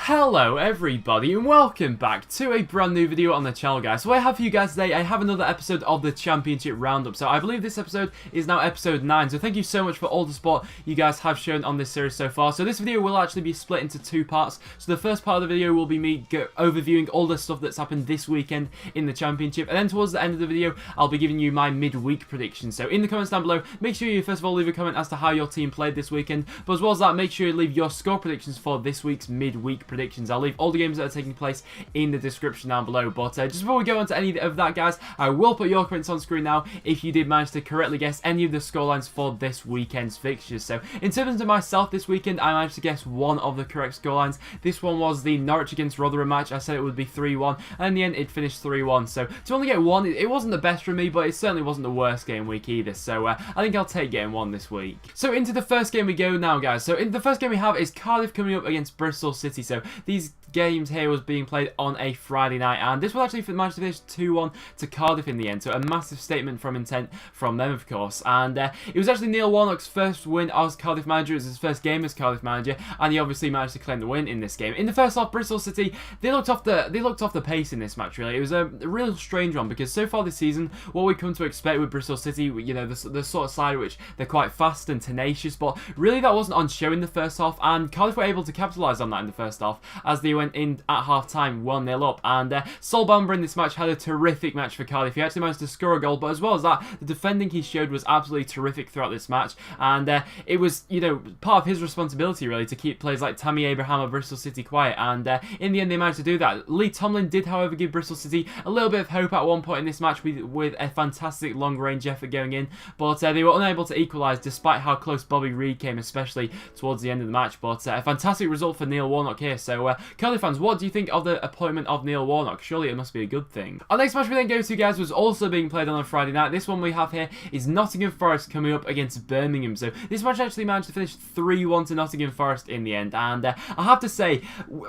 Hello everybody and welcome back to a brand new video on the channel, guys. So what I have for you guys today, I have another episode of the Championship Roundup. So I believe this episode is now episode 9. So thank you so much for all the support you guys have shown on this series so far. So this video will actually be split into two parts. So the first part of the video will be me overviewing all the stuff that's happened this weekend in the Championship. And then towards the end of the video, I'll be giving you my midweek predictions. So in the comments down below, make sure you first of all leave a comment as to how your team played this weekend. But as well as that, make sure you leave your score predictions for this week's midweek predictions. I'll leave all the games that are taking place in the description down below. But just before we go on to any of that, guys, I will put your comments on screen now if you did manage to correctly guess any of the scorelines for this weekend's fixtures. So in terms of myself this weekend, I managed to guess one of the correct scorelines. This one was the Norwich against Rotherham match. I said it would be 3-1, and in the end it finished 3-1. So to only get one, it wasn't the best for me, but it certainly wasn't the worst game week either. So I think I'll take getting one this week. So into the first game we go now, guys. So in the first game we have is Cardiff coming up against Bristol City. So these games here was being played on a Friday night, and this will actually manage to finish 2-1 to Cardiff in the end, so a massive statement from intent from them, of course. And it was actually Neil Warnock's first win as Cardiff manager. It was his first game as Cardiff manager, and he obviously managed to claim the win in this game. In the first half, Bristol City, they looked off the pace in this match, really. It was a real strange one, because so far this season, what we've come to expect with Bristol City, you know, the sort of side which they're quite fast and tenacious, but really that wasn't on show in the first half, and Cardiff were able to capitalise on that in the first half, as they went in at half-time 1-0 up. And Sol Bamba in this match had a terrific match for Cardiff. He actually managed to score a goal, but as well as that, the defending he showed was absolutely terrific throughout this match, and it was, you know, part of his responsibility really to keep players like Tammy Abraham of Bristol City quiet, and in the end they managed to do that. Lee Tomlin did, however, give Bristol City a little bit of hope at one point in this match with a fantastic long-range effort going in, but they were unable to equalise despite how close Bobby Reid came, especially towards the end of the match. But a fantastic result for Neil Warnock here. So Cardiff fans, what do you think of the appointment of Neil Warnock? Surely it must be a good thing. Our next match we then go to, guys, was also being played on a Friday night. This one we have here is Nottingham Forest coming up against Birmingham. So this match actually managed to finish 3-1 to Nottingham Forest in the end, and I have to say,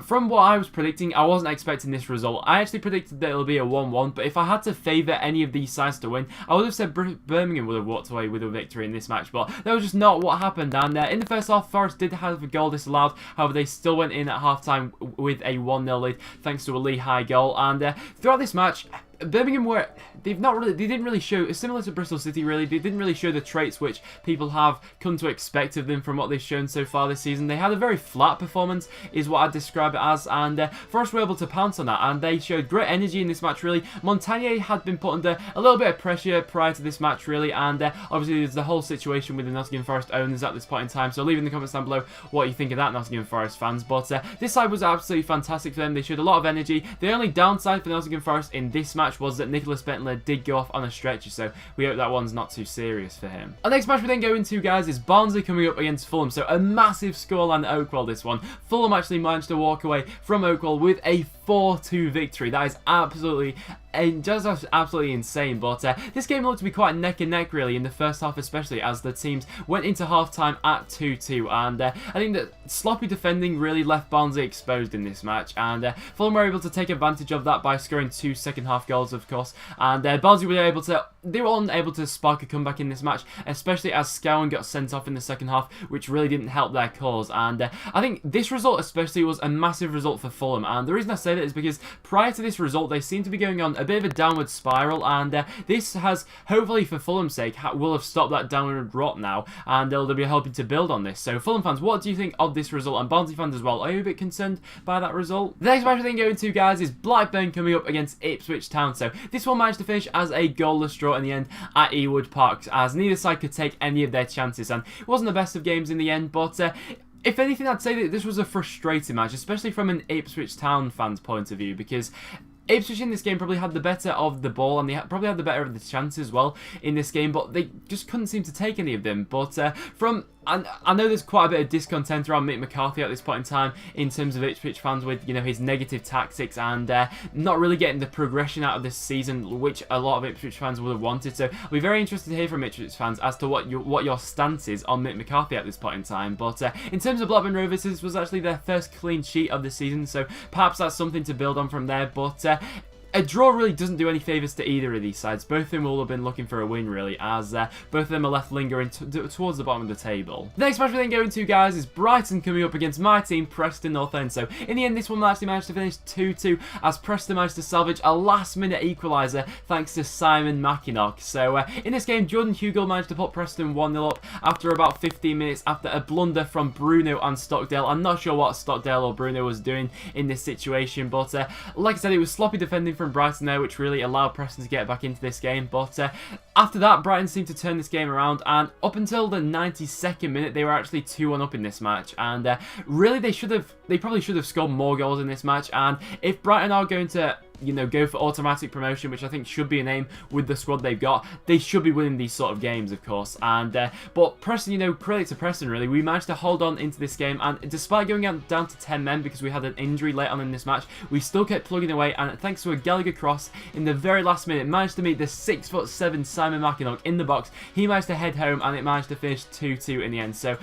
from what I was predicting, I wasn't expecting this result. I actually predicted that it'll be a 1-1, but if I had to favour any of these sides to win, I would have said Birmingham would have walked away with a victory in this match, but that was just not what happened. And in the first half, Forest did have a goal disallowed. However, they still went in at half-time with a 1-0 lead thanks to a Lee High goal. And throughout this match, Birmingham they didn't really show, similar to Bristol City really, they didn't really show the traits which people have come to expect of them from what they've shown so far this season. They had a very flat performance is what I'd describe it as, and Forest were able to pounce on that, and they showed great energy in this match really. Montagnier had been put under a little bit of pressure prior to this match really, and obviously there's the whole situation with the Nottingham Forest owners at this point in time, so leave in the comments down below what you think of that, Nottingham Forest fans. But this side was absolutely fantastic for them. They showed a lot of energy. The only downside for Nottingham Forest in this match was that Nicholas Bentler did go off on a stretcher, so we hope that one's not too serious for him. Our next match we then go into, guys, is Barnsley coming up against Fulham. So a massive scoreline at Oakwell this one. Fulham actually managed to walk away from Oakwell with a 4-2 victory. That is absolutely insane. But this game looked to be quite neck and neck really in the first half, especially as the teams went into half-time at 2-2, and I think that sloppy defending really left Barnsley exposed in this match, and Fulham were able to take advantage of that by scoring 2 second-half goals, of course, and Barnsley were unable to spark a comeback in this match, especially as Scowen got sent off in the second half, which really didn't help their cause. And I think this result especially was a massive result for Fulham, and the reason I say that is because prior to this result they seemed to be going on a bit of a downward spiral, and this has, hopefully for Fulham's sake, will have stopped that downward rot now, and they'll be helping to build on this. So Fulham fans, what do you think of this result? And Barnsley fans as well, are you a bit concerned by that result? The next match we then go into, guys, is Blackburn coming up against Ipswich Town. So this one managed to finish as a goalless draw in the end at Ewood Park, as neither side could take any of their chances, and it wasn't the best of games in the end, but if anything, I'd say that this was a frustrating match, especially from an Ipswich Town fan's point of view, because Ipswich in this game probably had the better of the ball, and they probably had the better of the chances as well in this game, but they just couldn't seem to take any of them. But I know there's quite a bit of discontent around Mick McCarthy at this point in time in terms of Ipswich fans with, you know, his negative tactics and not really getting the progression out of this season, which a lot of Ipswich fans would have wanted. So I'll be very interested to hear from Ipswich fans as to what your stance is on Mick McCarthy at this point in time. But in terms of Blackburn Rovers, this was actually their first clean sheet of the season, so perhaps that's something to build on from there. But a draw really doesn't do any favours to either of these sides. Both of them will have been looking for a win, really, as both of them are left lingering towards the bottom of the table. The next match we then go into, guys, is Brighton coming up against my team, Preston North End. So in the end, this one actually managed to finish 2-2, as Preston managed to salvage a last-minute equaliser thanks to Simon Mackinock. So in this game, Jordan Hugill managed to put Preston 1-0 up after about 15 minutes after a blunder from Bruno and Stockdale. I'm not sure what Stockdale or Bruno was doing in this situation, but like I said, it was sloppy defending from Brighton there, which really allowed Preston to get back into this game. But after that, Brighton seemed to turn this game around, and up until the 92nd minute, they were actually 2-1 up in this match. And really, they probably should have scored more goals in this match. And if Brighton are going to, you know, go for automatic promotion, which I think should be an aim with the squad they've got, they should be winning these sort of games, of course. And but Preston, you know, credit to Preston, really, we managed to hold on into this game, and despite going down to 10 men because we had an injury late on in this match, we still kept plugging away, and thanks to a Gallagher cross in the very last minute, managed to meet the 6'7" Simon Mackinock in the box. He managed to head home, and it managed to finish 2-2 in the end. So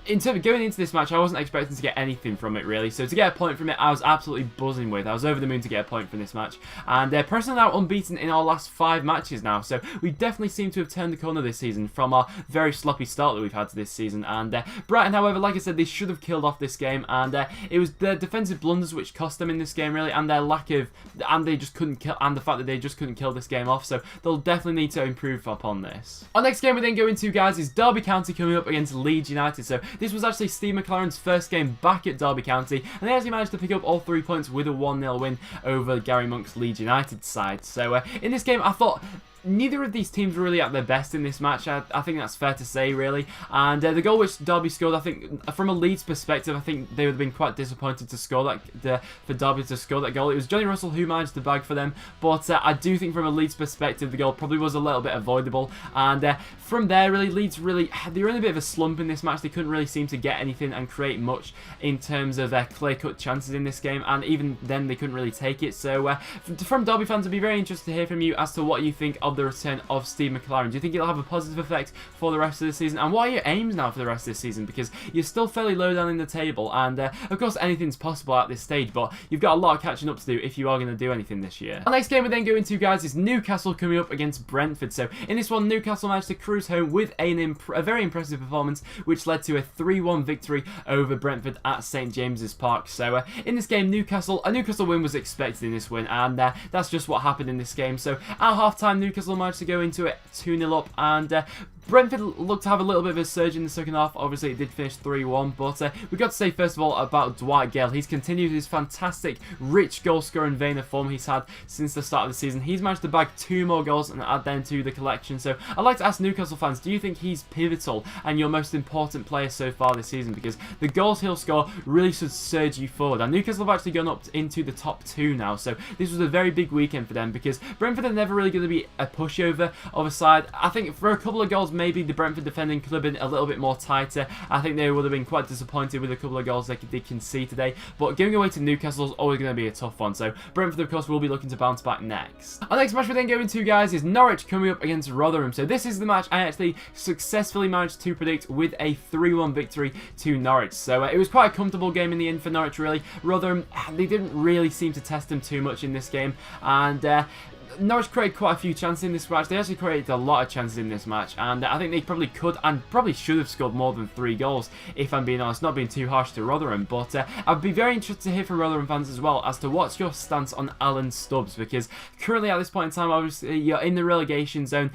in terms of going into this match, I wasn't expecting to get anything from it, really. So to get a point from it, I was absolutely buzzing with. I was over the moon to get a point from this match. And Preston are now unbeaten in our last 5 matches now. So we definitely seem to have turned the corner this season from our very sloppy start that we've had to this season. And Brighton, however, like I said, they should have killed off this game. And it was their defensive blunders which cost them in this game, really. And their lack of, and they just couldn't kill, and the fact that they just couldn't kill this game off. So they'll definitely need to improve upon this. Our next game we then go into, guys, is Derby County coming up against Leeds United. So this was actually Steve McLaren's first game back at Derby County, and they actually managed to pick up all 3 points with a 1-0 win over Gary Monk's Leeds United side. So in this game, I thought neither of these teams were really at their best in this match. I think that's fair to say, really. And the goal which Derby scored, I think, from a Leeds perspective, I think they would have been quite disappointed to score that, for Derby to score that goal. It was Johnny Russell who managed the bag for them, but I do think from a Leeds perspective, the goal probably was a little bit avoidable. And from there, really, Leeds they were in a bit of a slump in this match. They couldn't really seem to get anything and create much in terms of their clear-cut chances in this game, and even then, they couldn't really take it. So from Derby fans, I'd be very interested to hear from you as to what you think of the return of Steve McLaren. Do you think it'll have a positive effect for the rest of the season? And what are your aims now for the rest of the season? Because you're still fairly low down in the table, and of course anything's possible at this stage, but you've got a lot of catching up to do if you are going to do anything this year. Our next game we then go into, guys, is Newcastle coming up against Brentford. So in this one, Newcastle managed to cruise home with a very impressive performance, which led to a 3-1 victory over Brentford at St James's Park. So in this game, a Newcastle win was expected in this win, and that's just what happened in this game. So at half-time, Newcastle managed to go into it 2-0 up, and Brentford looked to have a little bit of a surge in the second half. Obviously, it did finish 3-1, but we've got to say, first of all, about Dwight Gale. He's continued his fantastic, rich goal-scoring vein of form he's had since the start of the season. He's managed to bag 2 more goals and add them to the collection. So I'd like to ask Newcastle fans, do you think he's pivotal and your most important player so far this season? Because the goals he'll score really should surge you forward. And Newcastle have actually gone up into the top 2 now, so this was a very big weekend for them, because Brentford are never really going to be a pushover of a side. I think for a couple of goals, maybe the Brentford defending could have been a little bit more tighter. I think they would have been quite disappointed with a couple of goals they did concede today. But going away to Newcastle is always going to be a tough one. So Brentford, of course, will be looking to bounce back next. Our next match we then go into, guys, is Norwich coming up against Rotherham. So this is the match I actually successfully managed to predict with a 3-1 victory to Norwich. So it was quite a comfortable game in the end for Norwich, really. Rotherham, they didn't really seem to test them too much in this game. And Norwich created quite a few chances in this match. They actually created a lot of chances in this match, and I think they probably could and probably should have scored more than 3 goals, if I'm being honest, not being too harsh to Rotherham. But I'd be very interested to hear from Rotherham fans as well as to what's your stance on Alan Stubbs, because currently at this point in time, obviously, you're in the relegation zone.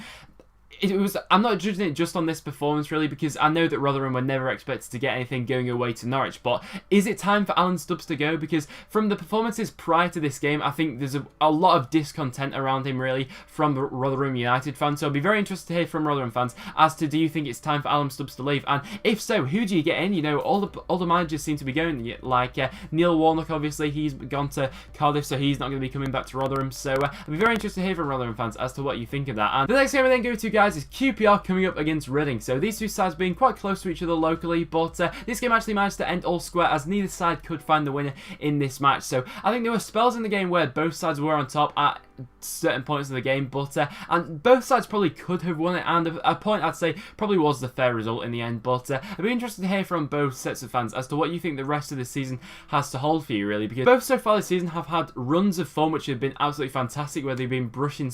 I'm not judging it just on this performance, really, because I know that Rotherham were never expected to get anything going away to Norwich, but is it time for Alan Stubbs to go? Because from the performances prior to this game, I think there's a lot of discontent around him, really, from the Rotherham United fans. So I'll be very interested to hear from Rotherham fans as to, do you think it's time for Alan Stubbs to leave? And if so, who do you get in? You know, all the managers seem to be going, like Neil Warnock, obviously, he's gone to Cardiff, so he's not going to be coming back to Rotherham. So I'll be very interested to hear from Rotherham fans as to what you think of that. And the next game we then go to, guys, is QPR coming up against Reading. So these two sides being quite close to each other locally, but this game actually managed to end all square, as neither side could find the winner in this match. So I think there were spells in the game where both sides were on top. certain points of the game, but and both sides probably could have won it, and a point I'd say probably was the fair result in the end. But I'd be interested to hear from both sets of fans as to what you think the rest of the season has to hold for you, really, because both so far this season have had runs of form which have been absolutely fantastic, where they've been brushing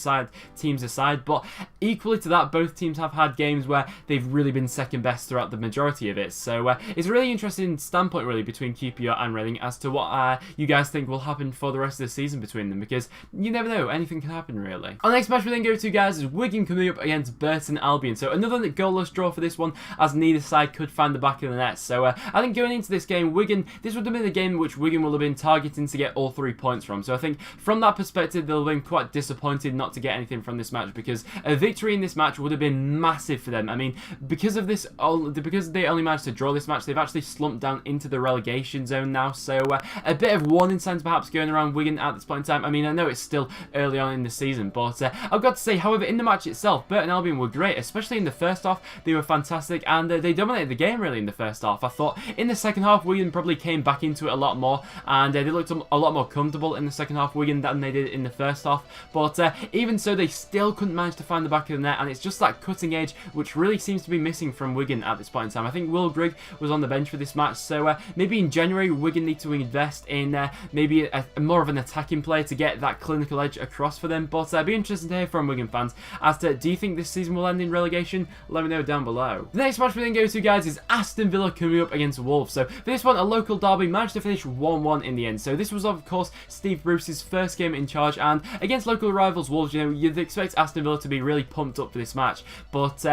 teams aside, but equally to that, both teams have had games where they've really been second best throughout the majority of it. So it's a really interesting standpoint, really, between QPR and Reading as to what you guys think will happen for the rest of the season between them, because you never know, anything can happen, really. Our next match we then go to, guys, is Wigan coming up against Burton Albion. So another goalless draw for this one, as neither side could find the back of the net. So I think going into this game, Wigan, this would have been the game which Wigan will have been targeting to get all 3 points from. So I think from that perspective, they'll have been quite disappointed not to get anything from this match, because a victory in this match would have been massive for them. I mean, because of this, because they only managed to draw this match, they've actually slumped down into the relegation zone now. So a bit of warning signs perhaps going around Wigan at this point in time. I mean, I know it's still early on in the season, but I've got to say, however, in the match itself, Burton Albion were great, especially in the first half. They were fantastic, and they dominated the game, really, in the first half. I thought in the second half, Wigan probably came back into it a lot more, and they looked a lot more comfortable in the second half, Wigan, than they did in the first half. But even so, they still couldn't manage to find the back of the net, and it's just that cutting edge which really seems to be missing from Wigan at this point in time. I think Will Grigg was on the bench for this match, so maybe in January, Wigan need to invest in maybe more of an attacking player to get that clinical edge across for them. But I'd be interested to hear from Wigan fans as to, do you think this season will end in relegation? Let me know down below. The next match we then go to, guys, is Aston Villa coming up against Wolves. So for this one, a local derby, managed to finish 1-1 in the end. So this was, of course, Steve Bruce's first game in charge, and against local rivals Wolves, you know, you'd expect Aston Villa to be really pumped up for this match. But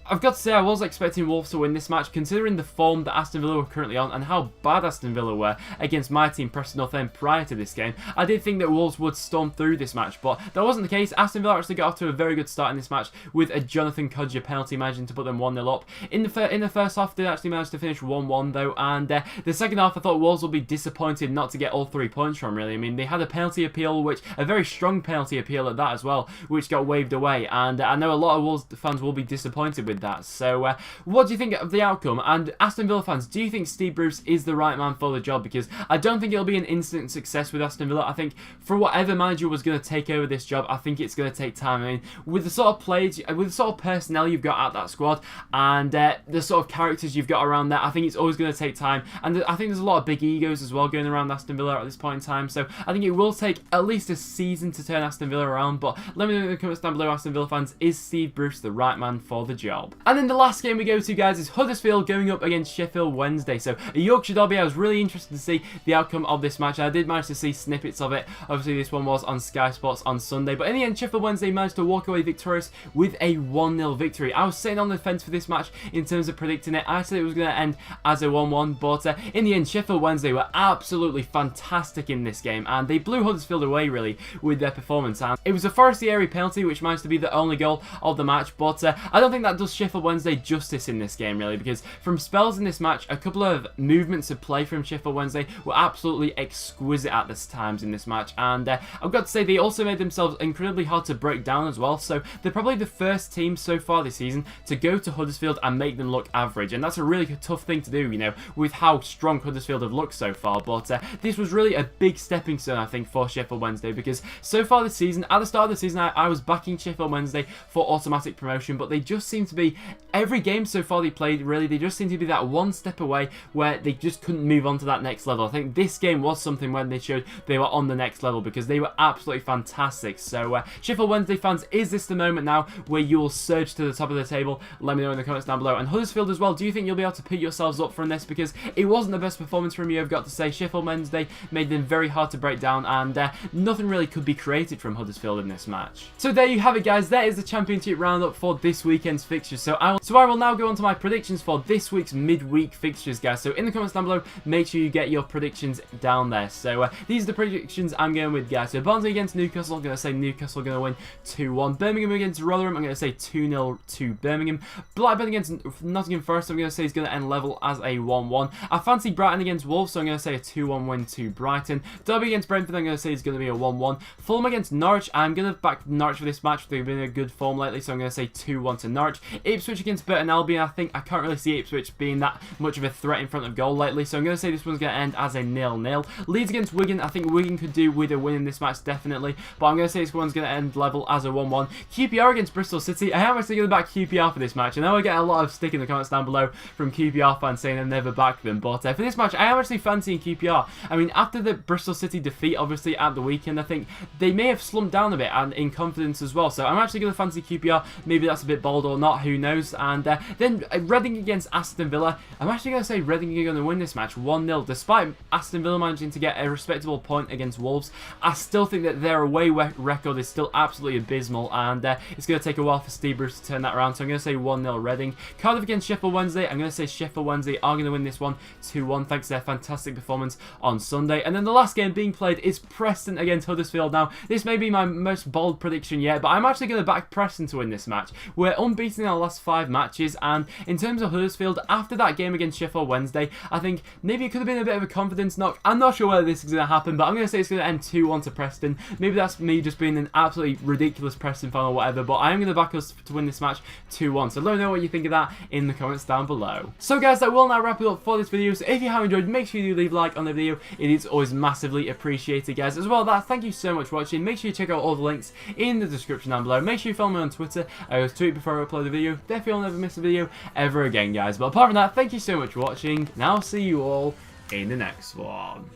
I've got to say, I was expecting Wolves to win this match, considering the form that Aston Villa were currently on and how bad Aston Villa were against my team, Preston North End, prior to this game. I did think that Wolves would storm through this match, but that wasn't the case. Aston Villa actually got off to a very good start in this match, with a Jonathan Kodjia penalty managing to put them 1-0 up. In the first half, they actually managed to finish 1-1 though, and the second half, I thought Wolves would be disappointed not to get all 3 points from, really. I mean, they had a penalty appeal, a very strong penalty appeal at that as well, which got waved away, and I know a lot of Wolves fans will be disappointed with that. So what do you think of the outcome? And Aston Villa fans, do you think Steve Bruce is the right man for the job? Because I don't think it'll be an instant success with Aston Villa. I think for whatever manager was going to take over this job, I think it's going to take time. I mean, with the sort of players, with the sort of personnel you've got at that squad, and the sort of characters you've got around there, I think it's always going to take time. And I think there's a lot of big egos as well going around Aston Villa at this point in time. So I think it will take at least a season to turn Aston Villa around. But let me know in the comments down below, Aston Villa fans, is Steve Bruce the right man for the job? And then the last game we go to, guys, is Huddersfield going up against Sheffield Wednesday. So a Yorkshire derby. I was really interested to see the outcome of this match. I did manage to see snippets of it. Obviously, this one was on Sky Sports on Sunday, but in the end, Sheffield Wednesday managed to walk away victorious with a 1-0 victory. I was sitting on the fence for this match in terms of predicting it. I said it was going to end as a 1-1, but in the end, Sheffield Wednesday were absolutely fantastic in this game, and they blew Huddersfield away, really, with their performance. And it was a Forestieri penalty, which managed to be the only goal of the match, but I don't think that does Sheffield Wednesday justice in this game, really, because from spells in this match, a couple of movements of play from Sheffield Wednesday were absolutely exquisite at this times in this match, and I've got to say, they also made themselves incredibly hard to break down as well. So they're probably the first team so far this season to go to Huddersfield and make them look average, and that's a really tough thing to do, you know, with how strong Huddersfield have looked so far. But this was really a big stepping stone, I think, for Sheffield Wednesday, because so far this season, at the start of the season, I was backing Sheffield Wednesday for automatic promotion, but they just seem to be, every game so far they played, really, they just seem to be that one step away where they just couldn't move on to that next level. I think this game was something when they showed they were on the next level, because they were absolutely fantastic. So Sheffield Wednesday fans, is this the moment now where you will surge to the top of the table? Let me know in the comments down below. And Huddersfield as well, do you think you'll be able to pick yourselves up from this? Because it wasn't the best performance from you, I've got to say. Sheffield Wednesday made them very hard to break down, and nothing really could be created from Huddersfield in this match. So there you have it, guys. That is the Championship roundup for this weekend's fixtures. So I will now go on to my predictions for this week's midweek fixtures, guys. So in the comments down below, make sure you get your predictions down there. So these are the predictions I'm going with, guys. So Barnsley against Newcastle, I'm going to say Newcastle are going to win 2-1. Birmingham against Rotherham, I'm going to say 2-0 to Birmingham. Blackburn against Nottingham Forest, I'm going to say is going to end level as a 1-1. I fancy Brighton against Wolves, so I'm going to say a 2-1 win to Brighton. Derby against Brentford, I'm going to say is going to be a 1-1. Fulham against Norwich, I'm going to back Norwich for this match. They've been in a good form lately, so I'm going to say 2-1 to Norwich. Ipswich against Burton Albion, I think I can't really see Ipswich being that much of a threat in front of goal lately, so I'm going to say this one's going to end as a 0-0. Leeds against Wigan, I think Wigan could do with a win in this match, definitely, but I'm going to say this one's going to end level as a 1-1. QPR against Bristol City, I am actually going to back QPR for this match. I know I get a lot of stick in the comments down below from QPR fans saying I've never backed them, but for this match, I am actually fancying QPR. I mean, after the Bristol City defeat, obviously, at the weekend, I think they may have slumped down a bit and in confidence as well, so I'm actually going to fancy QPR. Maybe that's a bit bold or not, who knows. And then Reading against Aston Villa, I'm actually going to say Reading are going to win this match 1-0. Despite Aston Villa managing to get a respectable point against Wolves, I still think that their away record is still absolutely abysmal, and it's going to take a while for Steve Bruce to turn that around, so I'm going to say 1-0 Reading. Cardiff against Sheffield Wednesday, I'm going to say Sheffield Wednesday are going to win this one 2-1 thanks to their fantastic performance on Sunday. And then the last game being played is Preston against Huddersfield. Now, this may be my most bold prediction yet, but I'm actually going to back Preston to win this match. We're unbeaten in our last 5 matches, and in terms of Huddersfield, after that game against Sheffield Wednesday, I think maybe it could have been a bit of a confidence knock. I'm not sure whether this is going to happen, but I'm going to say it's going to end 2-1 to Preston. Maybe that's me just being an absolutely ridiculous Preston fan or whatever, but I am going to back us to win this match 2-1. So let me know what you think of that in the comments down below. So guys, that will now wrap it up for this video. So if you have enjoyed, make sure you leave a like on the video. It is always massively appreciated, guys. As well as that, thank you so much for watching. Make sure you check out all the links in the description down below. Make sure you follow me on Twitter. I always tweet before I upload a video. Therefore, you'll never miss a video ever again, guys. But apart from that, thank you so much for watching, and I'll see you all in the next one.